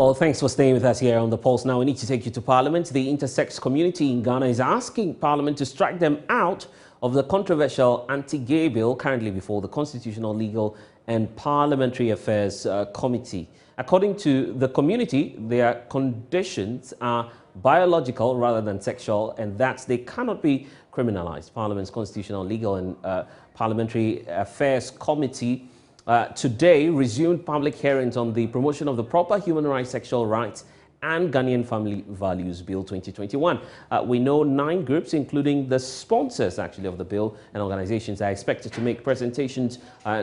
Well, thanks for staying with us here on The Pulse. Now we need to take you to Parliament. The intersex community in Ghana is asking Parliament to strike them out of the controversial anti-gay bill currently before the Constitutional, Legal and Parliamentary Affairs Committee. According to the community, their conditions are biological rather than sexual, and that they cannot be criminalized. Parliament's Constitutional, Legal and Parliamentary Affairs Committee today resumed public hearings on the promotion of the proper human rights, sexual rights and Ghanaian Family Values Bill 2021. We know 9 groups, including the sponsors actually of the bill and organizations, are expected to make presentations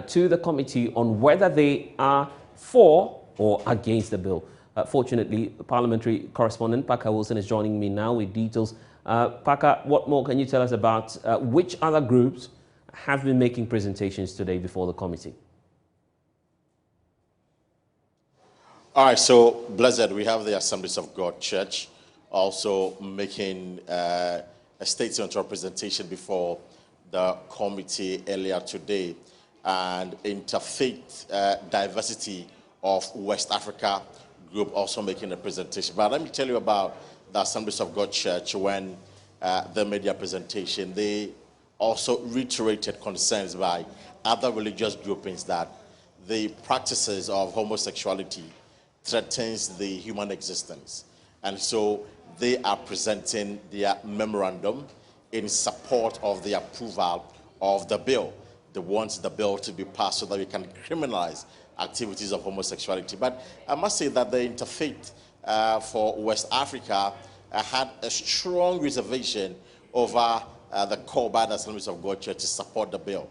to the committee on whether they are for or against the bill. Fortunately, parliamentary correspondent Parker Wilson is joining me now with details. Parker, what more can you tell us about which other groups have been making presentations today before the committee? All right, so blessed, we have the Assemblies of God Church also making a statement representation before the committee earlier today, and Interfaith Diversity of West Africa group also making a presentation. But let me tell you about the Assemblies of God Church. When they made their presentation, they also reiterated concerns by other religious groupings that the practices of homosexuality threatens the human existence. And so they are presenting their memorandum in support of the approval of the bill. They want the bill to be passed so that we can criminalize activities of homosexuality. But I must say that the Interfaith for West Africa had a strong reservation over the call by the Assemblies of God Church to support the bill.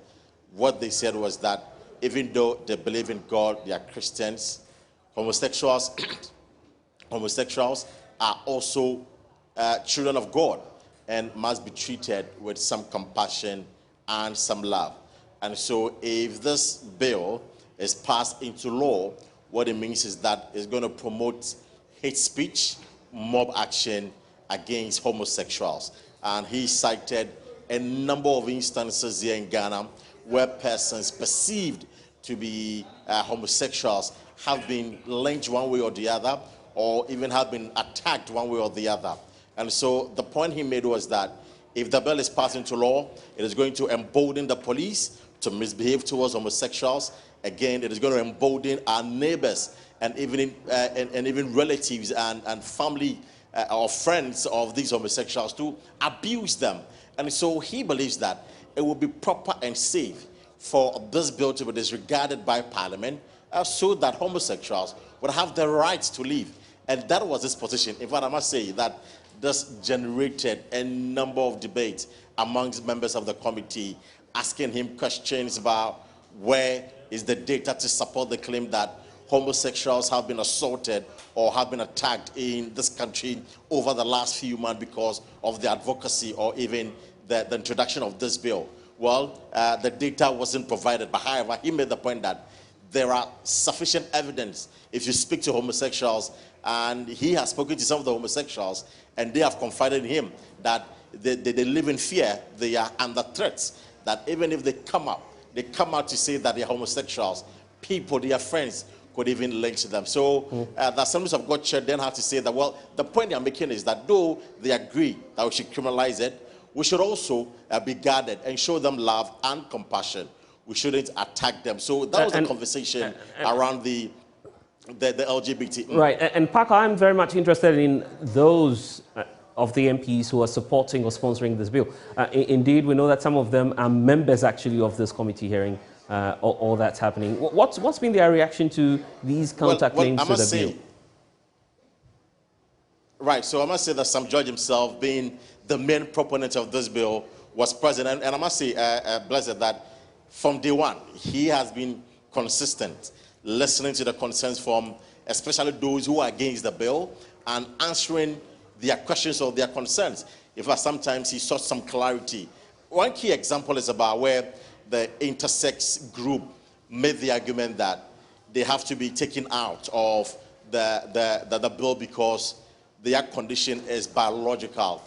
What they said was that even though they believe in God, they are Christians, homosexuals are also children of God and must be treated with some compassion and some love. And so if this bill is passed into law, what it means is that it's going to promote hate speech, mob action against homosexuals. And he cited a number of instances here in Ghana where persons perceived to be homosexuals have been lynched one way or the other, or even have been attacked one way or the other. And so the point he made was that if the bill is passed into law, it is going to embolden the police to misbehave towards homosexuals. Again, it is going to embolden our neighbors and even relatives and family or friends of these homosexuals to abuse them. And so he believes that it will be proper and safe for this bill to be disregarded by Parliament so that homosexuals would have the right to live. And that was his position. In fact, I must say that this generated a number of debates amongst members of the committee, asking him questions about where is the data to support the claim that homosexuals have been assaulted or have been attacked in this country over the last few months because of the advocacy or even the introduction of this bill. Well, the data wasn't provided, but however, he made the point that there are sufficient evidence if you speak to homosexuals, and he has spoken to some of the homosexuals, and they have confided in him that they live in fear, they are under threats, that even if they come out to say that they are homosexuals, people, their friends, could even lynch them. So the Assemblies of God Church then had to say that, well, the point they are making is that though they agree that we should criminalize it, we should also be guarded and show them love and compassion. We shouldn't attack them. So that was the conversation around the LGBT. Right, and Parker, I'm very much interested in those of the MPs who are supporting or sponsoring this bill. Indeed, we know that some of them are members actually of this committee hearing all that's happening. What's been their reaction to these counterclaims to the bill? Right, so I must say that Sam George himself, being the main proponent of this bill, was present. And I must say, blessed, that from day one, he has been consistent, listening to the concerns from especially those who are against the bill and answering their questions or their concerns. In fact, sometimes he sought some clarity. One key example is about where the intersex group made the argument that they have to be taken out of the bill because their condition is biological.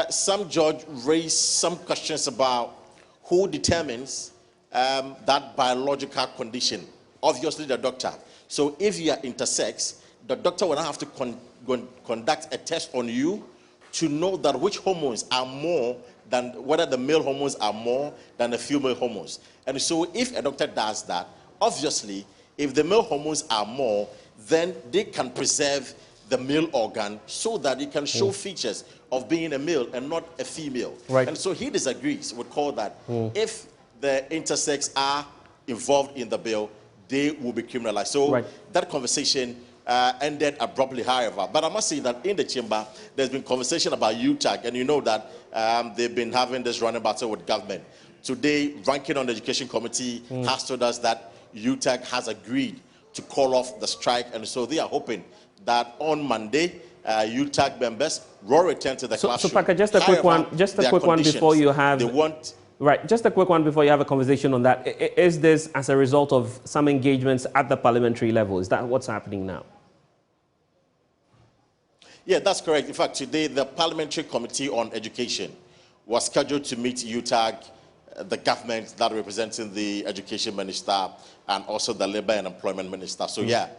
Some judge raised some questions about who determines that biological condition. Obviously, the doctor. So if you are intersex, the doctor will now have to conduct a test on you to know that which hormones are more than, whether the male hormones are more than the female hormones. And so if a doctor does that, obviously, if the male hormones are more, then they can preserve the male organ so that it can show features of being a male and not a female. Right. And so he disagrees with call that if the intersex are involved in the bill, they will be criminalized. So that conversation ended abruptly, however. But I must say that in the chamber, there's been conversation about UTAG, and you know that they've been having this running battle with government. Today, ranking on the Education Committee has told us that UTAG has agreed to call off the strike, and so they are hoping that on Monday, UTAG members will return to the classroom. So, Parker, just a quick one, before you have. They want. Right, just a quick one before you have a conversation on that. Is this as a result of some engagements at the parliamentary level? Is that what's happening now? Yeah, that's correct. In fact, today the Parliamentary Committee on Education was scheduled to meet UTAG, the government that representing the Education Minister and also the Labour and Employment Minister. So yeah,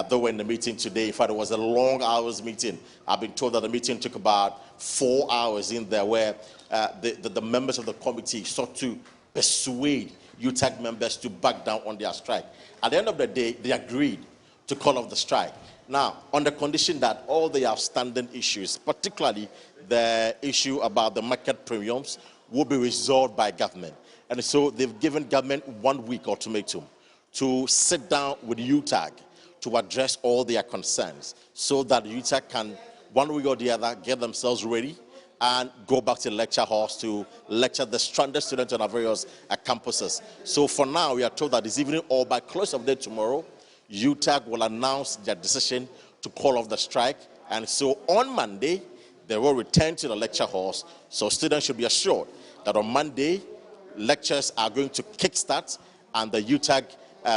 they were in the meeting today. In fact, it was a long hours meeting. I've been told that the meeting took about 4 hours in there, where the members of the committee sought to persuade UTAG members to back down on their strike. At the end of the day, they agreed to call off the strike. Now, on the condition that all the outstanding issues, particularly the issue about the market premiums, will be resolved by government. And so they've given government 1 week ultimatum to sit down with UTAG to address all their concerns so that UTAG can, one way or the other, get themselves ready and go back to the lecture halls to lecture the stranded students on our various campuses. So for now, we are told that this evening or by close of day tomorrow, UTAG will announce their decision to call off the strike. And so on Monday, they will return to the lecture halls. So students should be assured that on Monday, lectures are going to kickstart and the UTAG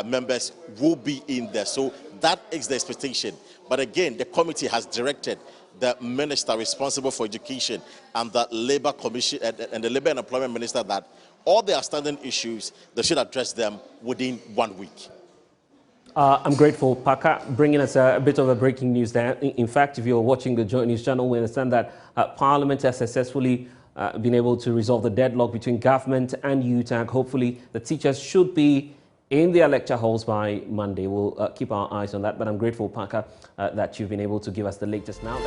members will be in there. So that is the expectation. But again, the committee has directed the minister responsible for education and the Labour Commission and the Labour and Employment Minister that all the outstanding issues, they should address them within 1 week. I'm grateful, Parker, bringing us a bit of a breaking news there. In fact, if you're watching the JoyNews channel, we understand that Parliament has successfully been able to resolve the deadlock between government and UTAG. Hopefully, the teachers should be in their lecture halls by Monday. We'll keep our eyes on that. But I'm grateful, Parker, that you've been able to give us the latest now.